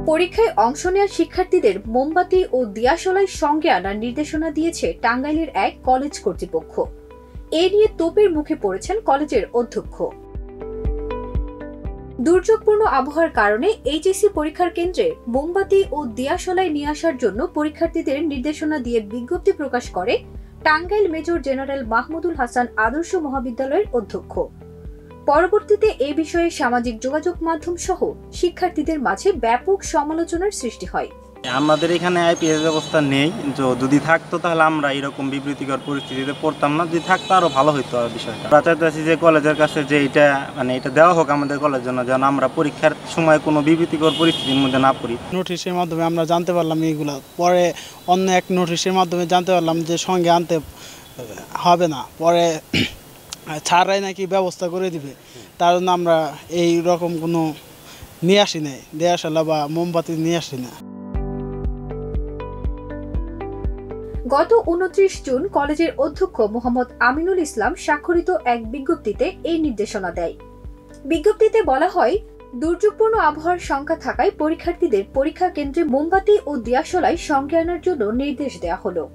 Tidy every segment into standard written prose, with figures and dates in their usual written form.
পরীক্ষায় অংশ নেওয়া শিক্ষার্থীদের মোমবাতি ও দিয়াশলাই সঙ্গে আনার নির্দেশনা দিয়েছে টাঙ্গাইলের এক কলেজ কর্তৃপক্ষ। এ নিয়ে তোপের মুখে পড়েছেন কলেজের অধ্যক্ষ। দুর্যোগপূর্ণ আবহাওয়ার কারণে এইচএসসি পরীক্ষার কেন্দ্রে মোমবাতি ও দিয়াশলাই নিয়ে আসার জন্য পরীক্ষার্থীদের নির্দেশনা দিয়ে বিজ্ঞপ্তি প্রকাশ করে টাঙ্গাইল মেজর জেনারেল মাহমুদুল হাসান আদর্শ মহাবিদ্যালয়ের অধ্যক্ষ। পরবর্তীতে এ বিষয়ে সামাজিক যোগাযোগ মাধ্যম সহ শিক্ষার্থীদের মাঝে ব্যাপক সমালোচনার সৃষ্টি হয়। আমাদের এখানে আইপিএস ব্যবস্থা নেই, যদি থাকতো তাহলে আমরা এরকম বিবৃতিকর পরিস্থিতিতে পড়তাম না। যদি থাকতো আরো ভালো হইতো বিষয়টা। আমরা চাইতেছি যে কলেজের কাছে যে এটা দেওয়া হোক আমাদের কলেজের জন্য, যেন আমরা পরীক্ষার সময় কোনো বিবৃতিকর পরিস্থিতির মধ্যে না পড়ি। নোটিশের মাধ্যমে আমরা জানতে পারলাম এইগুলো, পরে অন্য এক নোটিশের মাধ্যমে জানতে পারলাম যে সঙ্গে আনতে হবে না, পরে ছাড়াই নাকি ব্যবস্থা করে দিবে। তার জন্য আমরা এই রকম কোনো নিয়ে আসি নাই, দিয়াশলা বা মোমবাতি নিয়ে আসি না। গত ২৯ জুন কলেজের অধ্যক্ষ মোহাম্মদ আমিনুল ইসলাম স্বাক্ষরিত এক বিজ্ঞপ্তিতে এই নির্দেশনা দেয়। বিজ্ঞপ্তিতে বলা হয়, দুর্যোগপূর্ণ আবহাওয়ার শঙ্কা থাকায় পরীক্ষার্থীদের পরীক্ষা কেন্দ্রে মোমবাতি ও দিয়াশলাই সঙ্গে আনার জন্য নির্দেশ দেওয়া হলো।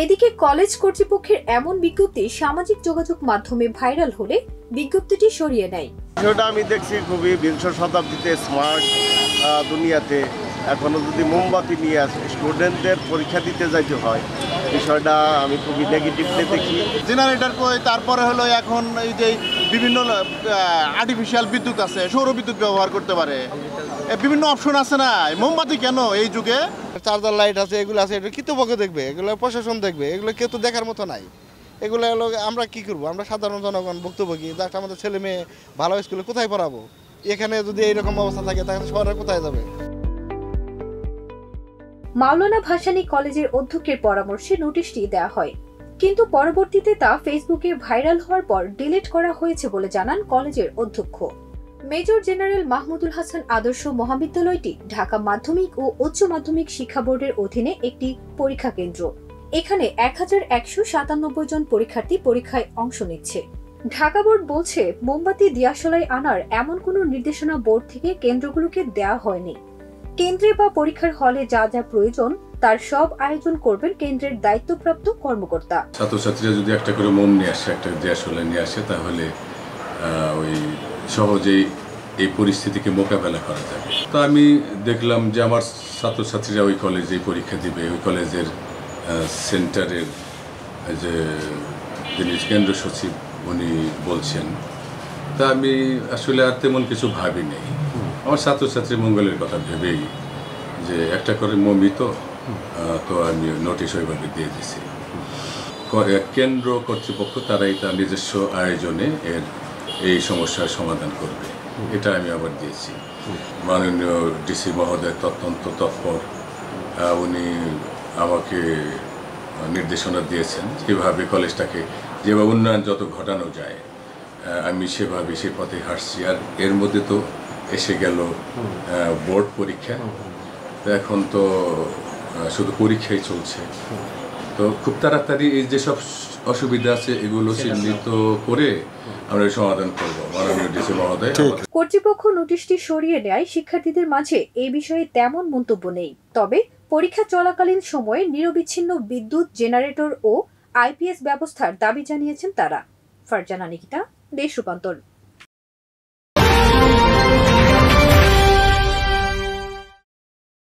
এদিকে কলেজ কর্তৃপক্ষের এমন বিজ্ঞপ্তি সামাজিক যোগাযোগ মাধ্যমে ভাইরাল হলে বিজ্ঞপ্তিটি সরিয়ে নেয়। বিষয়টা আমি দেখছি খুবই বিংশ শতাব্দীতে স্মার্ট দুনিয়াতে এখনো যদি মোমবাতি নিয়ে আসে স্টুডেন্টদের পরীক্ষা দিতে যাইতে হয়, বিষয়টা আমি খুবই নেগেটিভলি দেখি। জেনারেটর তারপরে হলো এখন এই যে বিভিন্ন আর্টিফিশিয়াল বিদ্যুৎ আছে, সৌর বিদ্যুৎ ব্যবহার করতে পারে, বিভিন্ন অপশন আছে না। মোমবাতি কেন এই যুগে? চার্জার লাইট আছে, এগুলো আছে, এটা কৃতপক্ষ দেখবে, এগুলো প্রশাসন দেখবে, এগুলো কেউ তো দেখার মতো নাই। এগুলো হলো আমরা কি করবো? আমরা সাধারণ জনগণ ভুক্তভোগী, জাস্ট আমাদের ছেলে মেয়ে ভালো স্কুলে কোথায় পড়াবো? এখানে যদি এইরকম অবস্থা থাকে তাহলে শহরে কোথায় যাবে? মাওলানা ভাসানী কলেজের অধ্যক্ষের পরামর্শে নোটিশটি দেওয়া হয়, কিন্তু পরবর্তীতে তা ফেসবুকে ভাইরাল হওয়ার পর ডিলিট করা হয়েছে বলে জানান কলেজের অধ্যক্ষ। মেজর জেনারেল মাহমুদুল হাসান আদর্শ মহাবিদ্যালয়টি ঢাকা মাধ্যমিক ও উচ্চ মাধ্যমিক শিক্ষা বোর্ডের অধীনে একটি পরীক্ষা কেন্দ্র। এখানে ১১৯৭ জন পরীক্ষার্থী পরীক্ষায় অংশ নিচ্ছে। ঢাকা বোর্ড বলছে, মোমবাতি দিয়াশলাই আনার এমন কোনো নির্দেশনা বোর্ড থেকে কেন্দ্রগুলোকে দেওয়া হয়নি। কেন্দ্রে বা পরীক্ষার হলে যা যা প্রয়োজন তার সব আয়োজন করবেন কেন্দ্রের দায়িত্বপ্রাপ্ত কর্মকর্তা। ছাত্রছাত্রীরা যদি একটা করে মোম নিয়ে আসে, একটা দিয়াশলাই নিয়ে আসে, তাহলে ওই সহজেই এই পরিস্থিতিকে মোকাবেলা করা যাবে। তো আমি দেখলাম যে আমার ছাত্রছাত্রীরা ওই কলেজে পরীক্ষা দিবে, ওই কলেজের সেন্টারের যে যিনি কেন্দ্র সচিব উনি বলছেন, তা আমি আসলে আর তেমন কিছু ভাবি নেই। আমার ছাত্রছাত্রীর মঙ্গলের কথা ভেবেই যে একটা করে মমিত, তো আমি নোটিশ ওইভাবে দিয়ে দিছি। কেন্দ্র কর্তৃপক্ষ তারাই তার নিজস্ব আয়োজনে এই সমস্যার সমাধান করবে, এটা আমি আবার দিয়েছি। মাননীয় ডিসি মহোদয় অত্যন্ত তৎপর, উনি আমাকে নির্দেশনা দিয়েছেন যেভাবে কলেজটাকে যেভাবে উন্নয়ন যত ঘটানো যায় আমি সেভাবে সে পথে হাঁটছি। আর এর মধ্যে তো এসে গেল বোর্ড পরীক্ষা, এখন তো শুধু পরীক্ষাই চলছে। তো খুব তাড়াতাড়ি এই যেসব অসুবিধা আছে এগুলো চিহ্নিত করে আমরা সমাধান করব। মাননীয় ডিসি মহোদয়। কর্তৃপক্ষ নোটিশটি সরিয়ে নেয় শিক্ষার্থীদের মাঝে এই বিষয়ে তেমন মন্তব্য নেই। তবে পরীক্ষা চলাকালীন সময়ে নিরবিচ্ছিন্ন বিদ্যুৎ, জেনারেটর ও আইপিএস ব্যবস্থার দাবি জানিয়েছেন তারা। ফারজানা নিকিতা, দেশ রূপান্তর।